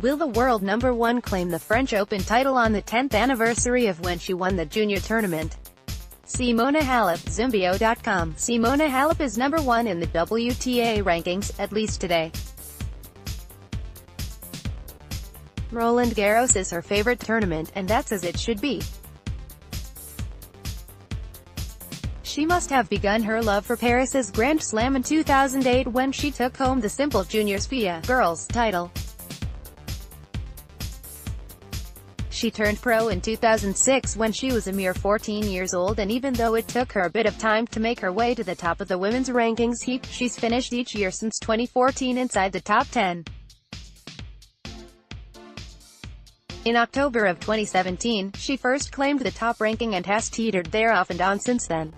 Will the world number one claim the French Open title on the 10th anniversary of when she won the junior tournament? Simona Halep, Zimbio.com. Simona Halep is number one in the WTA rankings, at least today. Roland Garros is her favorite tournament, and that's as it should be. She must have begun her love for Paris's Grand Slam in 2008 when she took home the simple juniors FIA girls title. She turned pro in 2006 when she was a mere 14 years old, and even though it took her a bit of time to make her way to the top of the women's rankings heap, she's finished each year since 2014 inside the top 10. In October of 2017, she first claimed the top ranking and has teetered there off and on since then.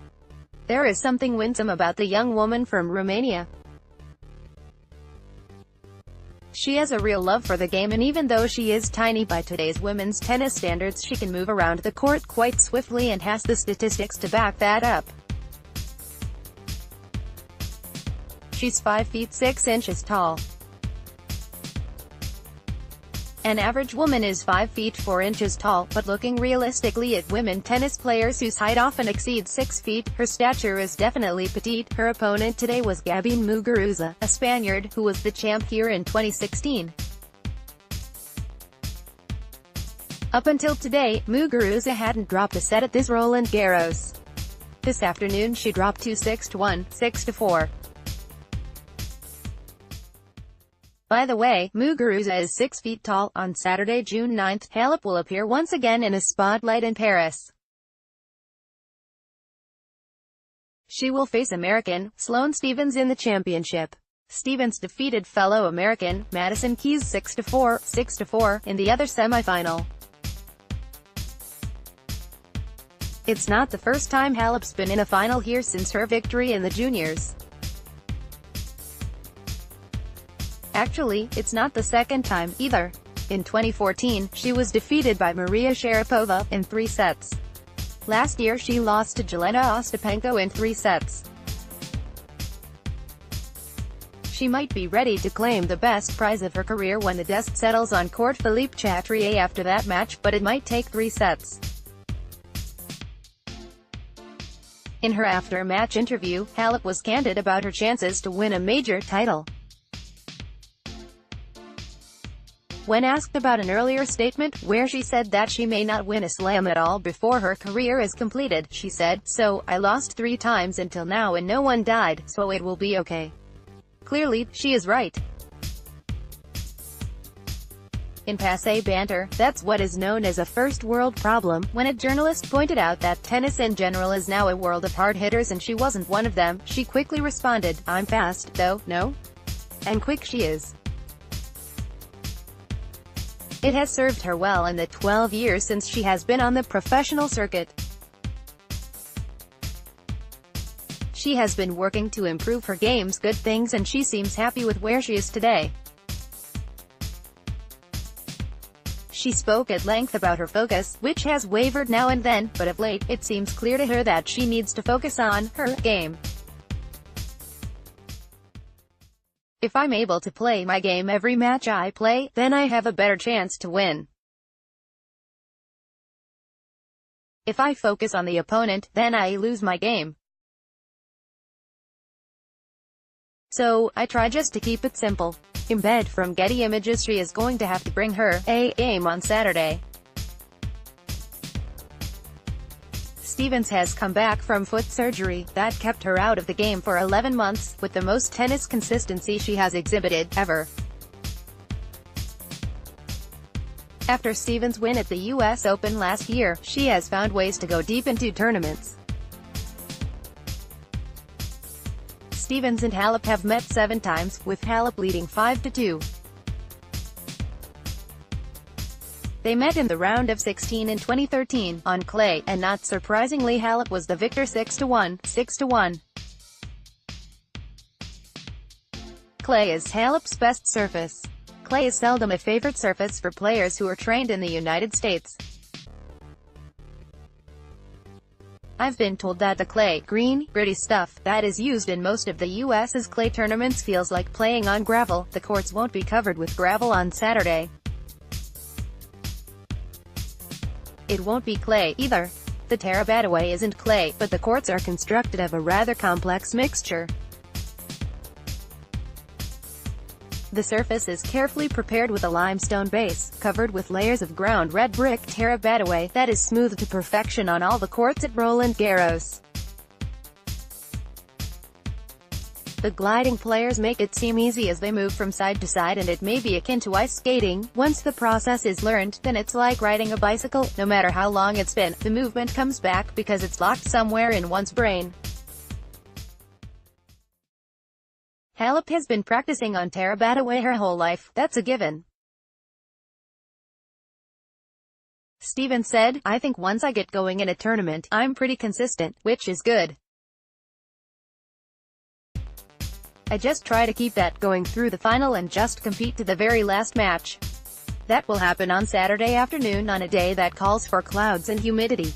There is something winsome about the young woman from Romania. She has a real love for the game, and even though she is tiny by today's women's tennis standards, she can move around the court quite swiftly and has the statistics to back that up. She's 5 feet 6 inches tall. An average woman is 5 feet 4 inches tall, but looking realistically at women tennis players whose height often exceeds 6 feet, her stature is definitely petite. Her opponent today was Gabby Muguruza, a Spaniard, who was the champ here in 2016. Up until today, Muguruza hadn't dropped a set at this Roland Garros. This afternoon she dropped 2-6-1, 6-4. By the way, Muguruza is 6 feet tall. On Saturday, June 9, Halep will appear once again in a spotlight in Paris. She will face American Sloane Stephens in the championship. Stephens defeated fellow American Madison Keys 6-4, 6-4 in the other semifinal. It's not the first time Halep's been in a final here since her victory in the juniors. Actually, it's not the second time, either. In 2014, she was defeated by Maria Sharapova in 3 sets. Last year she lost to Jelena Ostapenko in 3 sets. She might be ready to claim the best prize of her career when the dust settles on court. Philippe Chatrier after that match, but it might take 3 sets. In her after-match interview, Halep was candid about her chances to win a major title. When asked about an earlier statement, where she said that she may not win a slam at all before her career is completed, she said, "So, I lost 3 times until now and no one died, so it will be okay." Clearly, she is right. In passé banter, that's what is known as a first world problem. When a journalist pointed out that tennis in general is now a world of hard hitters and she wasn't one of them, she quickly responded, "I'm fast, though, no? And quick she is." It has served her well in the 12 years since she has been on the professional circuit. She has been working to improve her game's good things, and she seems happy with where she is today. She spoke at length about her focus, which has wavered now and then, but of late, it seems clear to her that she needs to focus on her game. "If I'm able to play my game every match I play, then I have a better chance to win. If I focus on the opponent, then I lose my game. So, I try just to keep it simple." Embed from Getty Images. She is going to have to bring her A game on Saturday. Stephens has come back from foot surgery that kept her out of the game for 11 months, with the most tennis consistency she has exhibited, ever. After Stephens' win at the US Open last year, she has found ways to go deep into tournaments. Stephens and Halep have met 7 times, with Halep leading 5-2. They met in the round of 16 in 2013, on clay, and not surprisingly Halep was the victor 6-1, 6-1. Clay is Halep's best surface. Clay is seldom a favorite surface for players who are trained in the United States. I've been told that the clay, green, gritty stuff that is used in most of the US's clay tournaments feels like playing on gravel. The courts won't be covered with gravel on Saturday. It won't be clay, either. The Terabadaway isn't clay, but the courts are constructed of a rather complex mixture. The surface is carefully prepared with a limestone base, covered with layers of ground red brick Terabadaway, that is smoothed to perfection on all the courts at Roland Garros. The gliding players make it seem easy as they move from side to side, and it may be akin to ice skating. Once the process is learned, then it's like riding a bicycle. No matter how long it's been, the movement comes back because it's locked somewhere in one's brain. Halep has been practicing on Terabadaway her whole life, that's a given. Stevens said, "I think once I get going in a tournament, I'm pretty consistent, which is good. I just try to keep that going through the final and just compete to the very last match. That will happen on Saturday afternoon on a day that calls for clouds and humidity."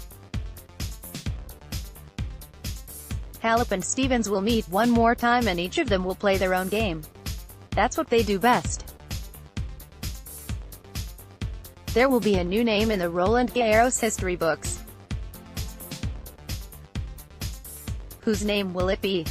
Halep and Stevens will meet one more time and each of them will play their own game. That's what they do best. There will be a new name in the Roland Garros history books. Whose name will it be?